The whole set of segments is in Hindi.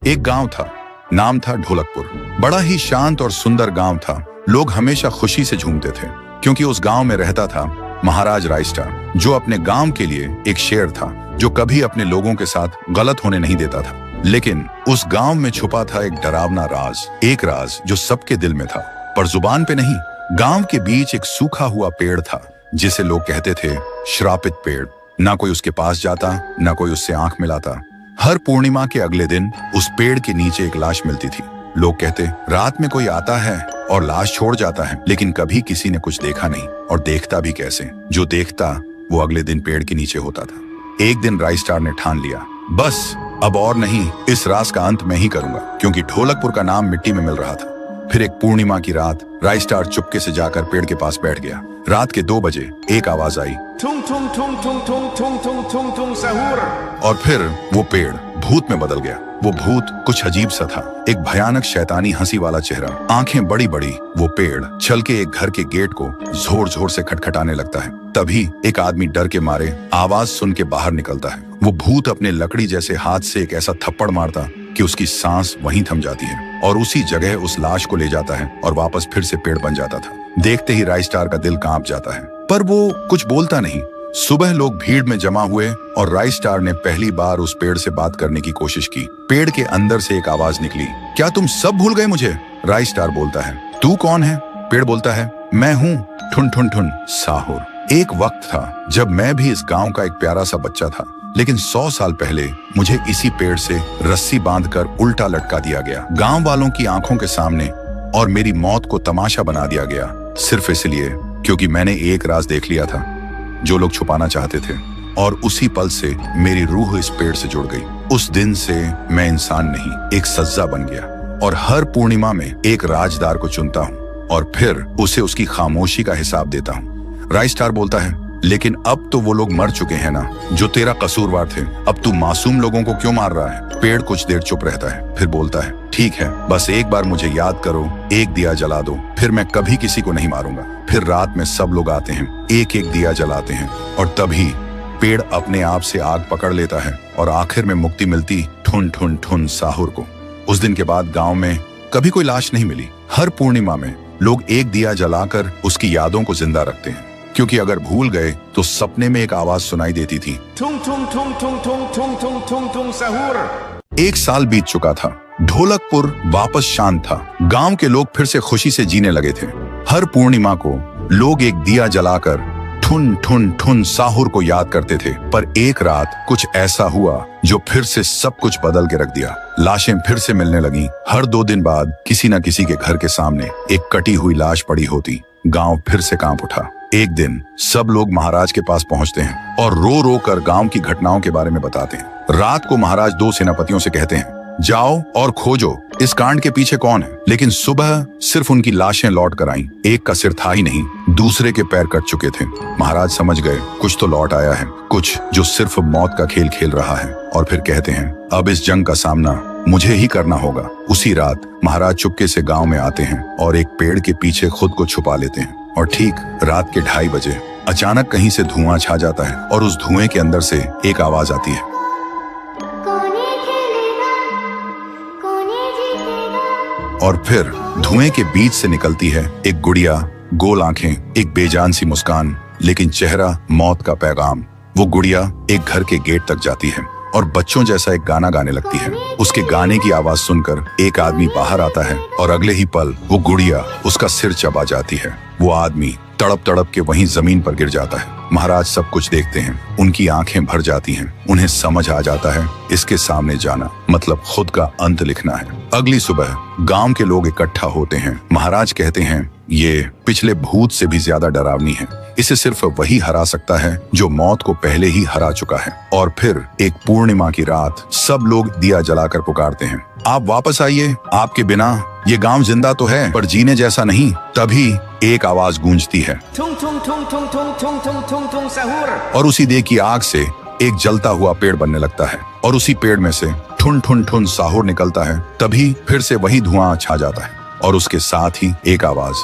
एक गांव था, नाम था ढोलकपुर। बड़ा ही शांत और सुंदर गांव था। लोग हमेशा खुशी से झूमते थे क्योंकि उस गांव में रहता था महाराज रायस्टार, जो अपने गांव के लिए एक शेर था जो कभी अपने लोगों के साथ गलत होने नहीं देता था। लेकिन उस गांव में छुपा था एक डरावना राज, एक राज जो सबके दिल में था पर जुबान पे नहीं। गांव के बीच एक सूखा हुआ पेड़ था जिसे लोग कहते थे श्रापित पेड़। ना कोई उसके पास जाता, ना कोई उससे आंख मिलाता। हर पूर्णिमा के अगले दिन उस पेड़ के नीचे एक लाश मिलती थी। लोग कहते रात में कोई आता है और लाश छोड़ जाता है, लेकिन कभी किसी ने कुछ देखा नहीं और देखता भी कैसे। जो देखता वो अगले दिन पेड़ के नीचे होता था। एक दिन रायस्टार ने ठान लिया, बस अब और नहीं, इस राज का अंत मैं ही करूंगा, क्योंकि ढोलकपुर का नाम मिट्टी में मिल रहा था। फिर एक पूर्णिमा की रात रायस्टार चुपके से जाकर पेड़ के पास बैठ गया। रात के 2 बजे एक आवाज आई, थुंग थुंग थुंग थुंग थुंग थुंग थुंग थुंग थुंग सहूर। और फिर वो पेड़ भूत में बदल गया। वो भूत कुछ अजीब सा था, एक भयानक शैतानी हंसी वाला चेहरा, आंखें बड़ी बड़ी। वो पेड़ चल के एक घर के गेट को जोर जोर से खटखटाने लगता है। तभी एक आदमी डर के मारे आवाज सुन के बाहर निकलता है। वो भूत अपने लकड़ी जैसे हाथ से एक ऐसा थप्पड़ मारता कि उसकी सांस वहीं थम जाती है और उसी जगह उस लाश को ले जाता है और वापस फिर से पेड़ बन जाता था। देखते ही रायस्टार का दिल कांप जाता है, पर वो कुछ बोलता नहीं। सुबह लोग भीड़ में जमा हुए और रायस्टार ने पहली बार उस पेड़ से बात करने की कोशिश की। पेड़ के अंदर से एक आवाज निकली, क्या तुम सब भूल गए मुझे? रायस्टार बोलता है, तू कौन है? पेड़ बोलता है, मैं हूँ ठुन ठुन ठुन साहुर। एक वक्त था जब मैं भी इस गांव का एक प्यारा सा बच्चा था, लेकिन 100 साल पहले मुझे इसी पेड़ से रस्सी बांधकर उल्टा लटका दिया गया, गांव वालों की आंखों के सामने, और मेरी मौत को तमाशा बना दिया गया, सिर्फ इसलिए क्योंकि मैंने एक राज देख लिया था जो लोग छुपाना चाहते थे। और उसी पल से मेरी रूह इस पेड़ से जुड़ गई। उस दिन से मैं इंसान नहीं, एक सज्जा बन गया और हर पूर्णिमा में एक राजदार को चुनता हूँ और फिर उसे उसकी खामोशी का हिसाब देता हूँ। रायस्टार बोलता है, लेकिन अब तो वो लोग मर चुके हैं ना जो तेरा कसूरवार थे। अब तू मासूम लोगों को क्यों मार रहा है? पेड़ कुछ देर चुप रहता है, फिर बोलता है, ठीक है, बस एक बार मुझे याद करो, एक दिया जला दो, फिर मैं कभी किसी को नहीं मारूंगा। फिर रात में सब लोग आते हैं, एक एक दिया जलाते हैं और तभी पेड़ अपने आप से आग पकड़ लेता है और आखिर में मुक्ति मिलती ठुन ठुन ठुन साहुर को। उस दिन के बाद गांव में कभी कोई लाश नहीं मिली। हर पूर्णिमा में लोग एक दिया जलाकर उसकी यादों को जिंदा रखते हैं, क्योंकि अगर भूल गए तो सपने में एक आवाज सुनाई देती थी, थुंग थुंग थुंग थुंग थुंग थुंग थुंग थुंग थुंग सहूर। 1 साल बीत चुका था। ढोलकपुर वापस शांत था। गांव के लोग फिर से खुशी से जीने लगे थे। हर पूर्णिमा को लोग एक दिया जलाकर ठुन ठुन ठुन साहुर को याद करते थे। पर एक रात कुछ ऐसा हुआ जो फिर से सब कुछ बदल के रख दिया। लाशें फिर से मिलने लगी। हर 2 दिन बाद किसी न किसी के घर के सामने एक कटी हुई लाश पड़ी होती। गांव फिर से कांप उठा। एक दिन सब लोग महाराज के पास पहुंचते हैं और रो रो कर गांव की घटनाओं के बारे में बताते हैं। रात को महाराज 2 सेनापतियों से कहते हैं, जाओ और खोजो इस कांड के पीछे कौन है। लेकिन सुबह सिर्फ उनकी लाशें लौट कर आईं। एक का सिर था ही नहीं, दूसरे के पैर कट चुके थे। महाराज समझ गए कुछ तो लौट आया है, कुछ जो सिर्फ मौत का खेल खेल रहा है। और फिर कहते हैं, अब इस जंग का सामना मुझे ही करना होगा। उसी रात महाराज चुपके से गांव में आते हैं और एक पेड़ के पीछे खुद को छुपा लेते हैं। और ठीक रात के 2:30 बजे अचानक कहीं से धुआं छा जाता है और उस धुएं के अंदर से एक आवाज आती है, और फिर धुएं के बीच से निकलती है एक गुड़िया, गोल आंखें, एक बेजान सी मुस्कान, लेकिन चेहरा मौत का पैगाम। वो गुड़िया एक घर के गेट तक जाती है और बच्चों जैसा एक गाना गाने लगती है। उसके गाने की आवाज सुनकर एक आदमी बाहर आता है और अगले ही पल वो गुड़िया उसका सिर चबा जाती है। वो आदमी तड़प तड़प के वहीं जमीन पर गिर जाता है। महाराज सब कुछ देखते हैं, उनकी आंखें भर जाती हैं। उन्हें समझ आ जाता है इसके सामने जाना मतलब खुद का अंत लिखना है। अगली सुबह गांव के लोग इकट्ठा होते हैं। महाराज कहते हैं, ये पिछले भूत से भी ज्यादा डरावनी है। इसे सिर्फ वही हरा सकता है जो मौत को पहले ही हरा चुका है। और फिर एक पूर्णिमा की रात सब लोग दिया जलाकर पुकारते हैं, आप वापस आइए, आपके बिना ये गांव जिंदा तो है पर जीने जैसा नहीं। तभी एक आवाज गूंजती है, थुंग थुंग थुंग थुंग थुंग थुंग थुंग थुंग थुंग सहूर। और उसी देह की आग से एक जलता हुआ पेड़ बनने लगता है और उसी पेड़ में से ठुन ठुन ठुन साहुर निकलता है। तभी फिर से वही धुआं छा जाता है और उसके साथ ही एक आवाज,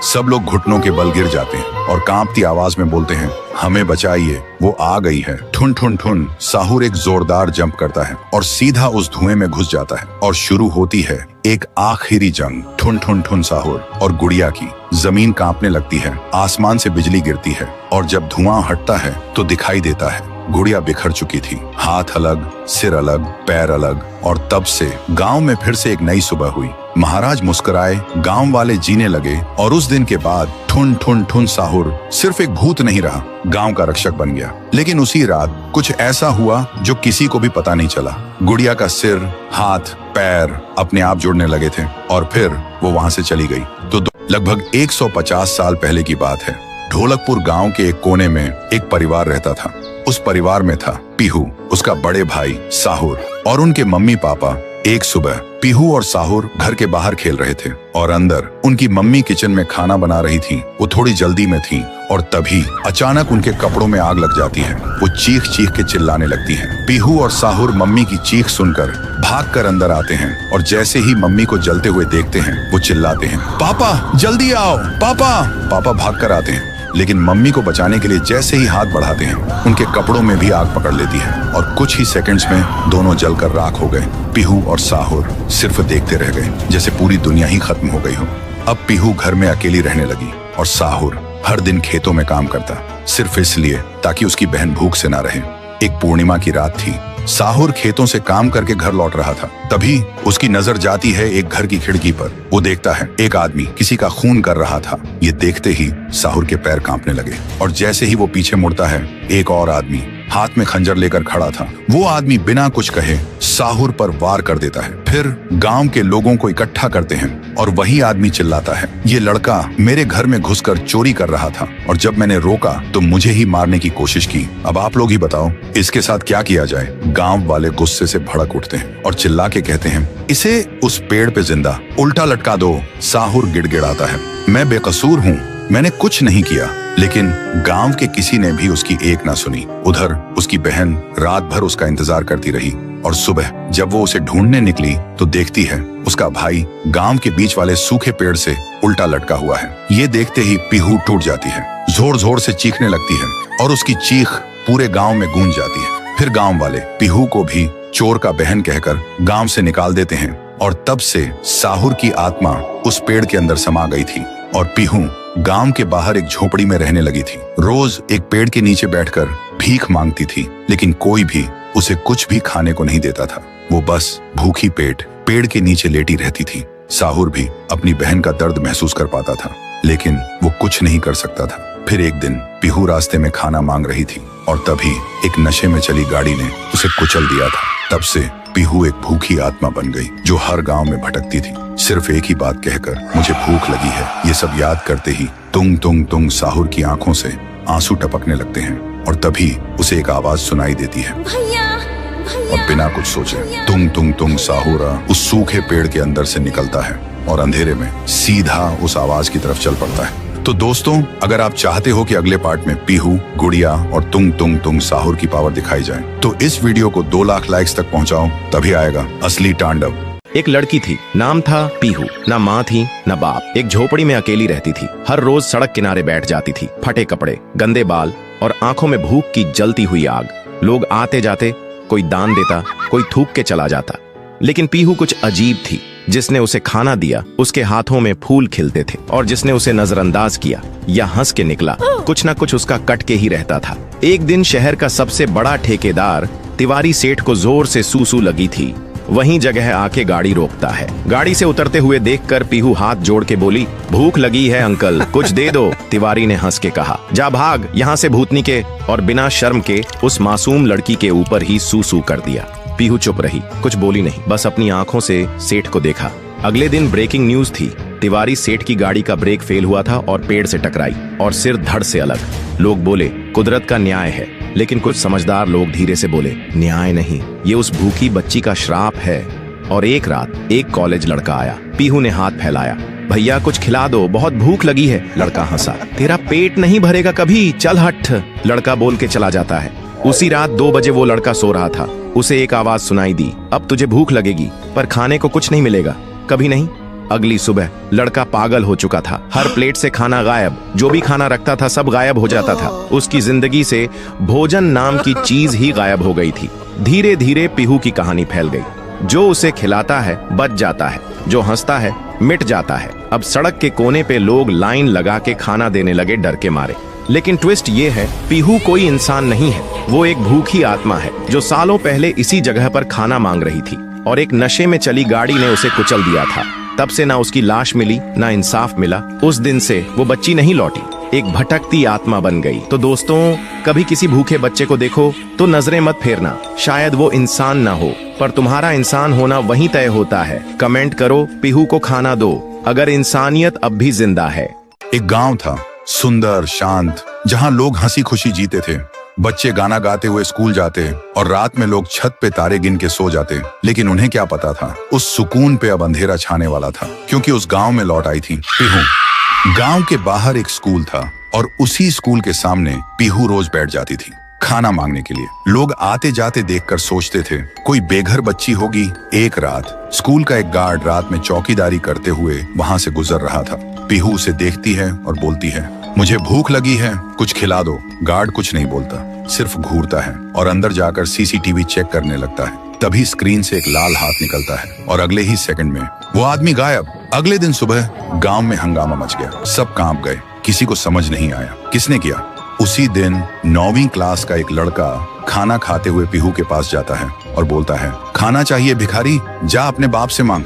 सब लोग घुटनों के बल गिर जाते हैं और कांपती आवाज में बोलते हैं, हमें बचाइए, वो आ गई है। ठुन ठुन ठुन साहुर एक जोरदार जंप करता है और सीधा उस धुएं में घुस जाता है और शुरू होती है एक आखिरी जंग ठुन ठुन ठुन साहुर और गुड़िया की। जमीन कांपने लगती है, आसमान से बिजली गिरती है और जब धुआं हटता है तो दिखाई देता है गुड़िया बिखर चुकी थी। हाथ अलग, सिर अलग, पैर अलग। और तब से गांव में फिर से एक नई सुबह हुई। महाराज मुस्कुराए, गांव वाले जीने लगे और उस दिन के बाद ठुन ठुन ठुन साहुर सिर्फ एक भूत नहीं रहा, गांव का रक्षक बन गया। लेकिन उसी रात कुछ ऐसा हुआ जो किसी को भी पता नहीं चला। गुड़िया का सिर, हाथ, पैर अपने आप जुड़ने लगे थे और फिर वो वहां से चली गई। तो लगभग 150 साल पहले की बात है। ढोलकपुर गांव के एक कोने में एक परिवार रहता था। उस परिवार में था पीहू, उसका बड़े भाई साहुर और उनके मम्मी पापा। एक सुबह पीहू और साहुर घर के बाहर खेल रहे थे और अंदर उनकी मम्मी किचन में खाना बना रही थी। वो थोड़ी जल्दी में थी और तभी अचानक उनके कपड़ों में आग लग जाती है। वो चीख चीख के चिल्लाने लगती हैं। पीहू और साहुर मम्मी की चीख सुनकर भागकर अंदर आते हैं और जैसे ही मम्मी को जलते हुए देखते हैं वो चिल्लाते हैं, पापा जल्दी आओ, पापा। पापा भागकर आते हैं लेकिन मम्मी को बचाने के लिए जैसे ही हाथ बढ़ाते हैं उनके कपड़ों में भी आग पकड़ लेती है और कुछ ही सेकंड्स में दोनों जलकर राख हो गए। पीहू और साहुर सिर्फ देखते रह गए, जैसे पूरी दुनिया ही खत्म हो गई हो। अब पीहू घर में अकेली रहने लगी और साहुर हर दिन खेतों में काम करता, सिर्फ इसलिए ताकि उसकी बहन भूख से ना रहे। एक पूर्णिमा की रात थी। साहुर खेतों से काम करके घर लौट रहा था। तभी उसकी नजर जाती है एक घर की खिड़की पर। वो देखता है एक आदमी किसी का खून कर रहा था। ये देखते ही साहुर के पैर कांपने लगे और जैसे ही वो पीछे मुड़ता है एक और आदमी हाथ में खंजर लेकर खड़ा था। वो आदमी बिना कुछ कहे साहुर पर वार कर देता है। फिर गांव के लोगों को इकट्ठा करते हैं और वही आदमी चिल्लाता है, ये लड़का मेरे घर में घुसकर चोरी कर रहा था और जब मैंने रोका तो मुझे ही मारने की कोशिश की। अब आप लोग ही बताओ इसके साथ क्या किया जाए। गांव वाले गुस्से से भड़क उठते हैं और चिल्ला के कहते हैं, इसे उस पेड़ पे जिंदा उल्टा लटका दो। साहुर गिड़गिड़ाता है, मैं बेकसूर हूँ, मैंने कुछ नहीं किया। लेकिन गांव के किसी ने भी उसकी एक ना सुनी। उधर उसकी बहन रात भर उसका इंतजार करती रही और सुबह जब वो उसे ढूंढने निकली तो देखती है उसका भाई गांव के बीच वाले सूखे पेड़ से उल्टा लटका हुआ है। ये देखते ही पीहू टूट जाती है, जोर जोर से चीखने लगती है और उसकी चीख पूरे गांव में गूंज जाती है। फिर गांव वाले पीहू को भी चोर का बहन कहकर गांव से निकाल देते हैं और तब से साहुर की आत्मा उस पेड़ के अंदर समा गई थी और पीहू गांव के बाहर एक झोपड़ी में रहने लगी थी। रोज एक पेड़ के नीचे बैठकर भीख मांगती थी लेकिन कोई भी उसे कुछ भी खाने को नहीं देता था। वो बस भूखी पेट पेड़ के नीचे लेटी रहती थी। साहुर भी अपनी बहन का दर्द महसूस कर पाता था लेकिन वो कुछ नहीं कर सकता था। फिर एक दिन पीहू रास्ते में खाना मांग रही थी और तभी एक नशे में चली गाड़ी ने उसे कुचल दिया था। तब से पीहू एक भूखी आत्मा बन गई जो हर गांव में भटकती थी, सिर्फ एक ही बात कहकर, मुझे भूख लगी है। ये सब याद करते ही तुंग तुंग तुंग साहुर की आंखों से आंसू टपकने लगते हैं और तभी उसे एक आवाज सुनाई देती है और बिना कुछ सोचे तुंग तुंग तुंग साहुर उस सूखे पेड़ के अंदर से निकलता है और अंधेरे में सीधा उस आवाज की तरफ चल पड़ता है। तो दोस्तों, अगर आप चाहते हो कि अगले पार्ट में पीहू, गुड़िया और तुंग तुंग तुंग साहुर की पावर दिखाई जाए तो इस वीडियो को 2 लाख लाइक्स तक पहुंचाओ, तभी आएगा असली तांडव। एक लड़की थी, नाम था पीहू। ना माँ थी न बाप। एक झोपड़ी में अकेली रहती थी। हर रोज सड़क किनारे बैठ जाती थी। फटे कपड़े, गंदे बाल और आंखों में भूख की जलती हुई आग। लोग आते जाते, कोई दान देता, कोई थूक के चला जाता। लेकिन पीहू कुछ अजीब थी। जिसने उसे खाना दिया उसके हाथों में फूल खिलते थे और जिसने उसे नजरअंदाज किया या हंस के निकला, कुछ न कुछ उसका कट के ही रहता था। एक दिन शहर का सबसे बड़ा ठेकेदार तिवारी सेठ को जोर से सूसू लगी थी। वहीं जगह आके गाड़ी रोकता है। गाड़ी से उतरते हुए देखकर पीहू हाथ जोड़ के बोली, भूख लगी है अंकल, कुछ दे दो। तिवारी ने हंस के कहा, जा भाग यहाँ से भूतनी के, और बिना शर्म के उस मासूम लड़की के ऊपर ही सूसू कर दिया। पीहू चुप रही, कुछ बोली नहीं, बस अपनी आंखों से सेठ को देखा। अगले दिन ब्रेकिंग न्यूज थी। तिवारी सेठ की गाड़ी का ब्रेक फेल हुआ था और पेड़ से टकराई और सिर धड़ से अलग। लोग बोले, कुदरत का न्याय है। लेकिन कुछ समझदार लोग धीरे से बोले, न्याय नहीं, ये उस भूखी बच्ची का श्राप है। और एक रात एक कॉलेज लड़का आया। पीहू ने हाथ फैलाया, भैया कुछ खिला दो, बहुत भूख लगी है। लड़का हंसा, तेरा पेट नहीं भरेगा कभी, चल हट। लड़का बोल के चला जाता है। उसी रात 2 बजे वो लड़का सो रहा था। उसे एक आवाज सुनाई दी, अब तुझे भूख लगेगी पर खाने को कुछ नहीं मिलेगा। कभी नहीं, अगली सुबह लड़का पागल हो चुका था। हर प्लेट से खाना गायब, जो भी खाना रखता था सब गायब हो जाता था। उसकी जिंदगी से भोजन नाम की चीज ही गायब हो गई थी। धीरे धीरे पीहू की कहानी फैल गई। जो उसे खिलाता है बच जाता है, जो हंसता है मिट जाता है। अब सड़क के कोने पे लोग लाइन लगा के खाना देने लगे डर के मारे। लेकिन ट्विस्ट ये है, पीहू कोई इंसान नहीं है, वो एक भूखी आत्मा है जो सालों पहले इसी जगह पर खाना मांग रही थी और एक नशे में चली गाड़ी ने उसे कुचल दिया था। तब से ना उसकी लाश मिली ना इंसाफ मिला। उस दिन से वो बच्ची नहीं लौटी, एक भटकती आत्मा बन गई। तो दोस्तों, कभी किसी भूखे बच्चे को देखो तो नजरें मत फेरना। शायद वो इंसान ना हो, पर तुम्हारा इंसान होना वहीं तय होता है। कमेंट करो, पीहू को खाना दो अगर इंसानियत अब भी जिंदा है। एक गांव था, सुंदर शांत, जहां लोग हंसी खुशी जीते थे। बच्चे गाना गाते हुए स्कूल जाते और रात में लोग छत पे तारे गिन के सो जाते। लेकिन उन्हें क्या पता था, उस सुकून पे अब अंधेरा छाने वाला था, क्योंकि उस गांव में लौट आई थी पीहू। गांव के बाहर एक स्कूल था और उसी स्कूल के सामने पीहू रोज बैठ जाती थी खाना मांगने के लिए। लोग आते जाते देखकर सोचते थे कोई बेघर बच्ची होगी। एक रात स्कूल का एक गार्ड रात में चौकीदारी करते हुए वहां से गुजर रहा था। पीहू उसे देखती है और बोलती है, मुझे भूख लगी है, कुछ खिला दो। गार्ड कुछ नहीं बोलता, सिर्फ घूरता है और अंदर जाकर सीसीटीवी चेक करने लगता है। तभी स्क्रीन से एक लाल हाथ निकलता है और अगले ही सेकंड में वो आदमी गायब। अगले दिन सुबह गांव में हंगामा मच गया, सब कांप गए, किसी को समझ नहीं आया किसने किया। उसी दिन 9वीं क्लास का एक लड़का खाना खाते हुए पीहू के पास जाता है और बोलता है, खाना चाहिए भिखारी, जा अपने बाप से मांग,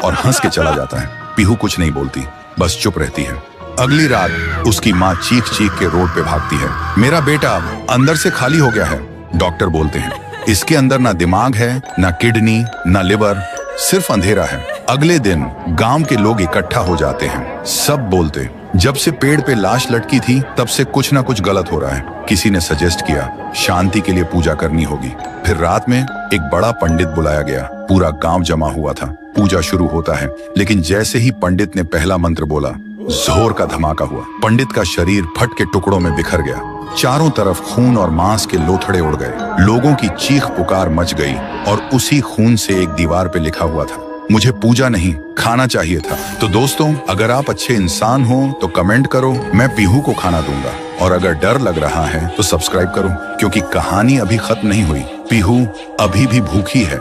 और हंस के चला जाता है। पीहू कुछ नहीं बोलती, बस चुप रहती है। अगली रात उसकी माँ चीख चीख के रोड पे भागती है, मेरा बेटा अंदर से खाली हो गया है। डॉक्टर बोलते हैं, इसके अंदर ना दिमाग है, ना किडनी, ना लिवर, सिर्फ अंधेरा है। अगले दिन गांव के लोग इकट्ठा हो जाते हैं। सब बोलते, जब से पेड़ पे लाश लटकी थी तब से कुछ ना कुछ गलत हो रहा है। किसी ने सजेस्ट किया शांति के लिए पूजा करनी होगी। फिर रात में एक बड़ा पंडित बुलाया गया। पूरा गांव जमा हुआ था। पूजा शुरू होता है, लेकिन जैसे ही पंडित ने पहला मंत्र बोला, जोर का धमाका हुआ। पंडित का शरीर फट के टुकड़ों में बिखर गया। चारों तरफ खून और मांस के लोथड़े उड़ गए। लोगों की चीख पुकार मच गई और उसी खून से एक दीवार पे लिखा हुआ था, मुझे पूजा नहीं खाना चाहिए था। तो दोस्तों, अगर आप अच्छे इंसान हो तो कमेंट करो, मैं पीहू को खाना दूंगा। और अगर डर लग रहा है तो सब्सक्राइब करो, क्योंकि कहानी अभी खत्म नहीं हुई। पीहू अभी भी भूखी है।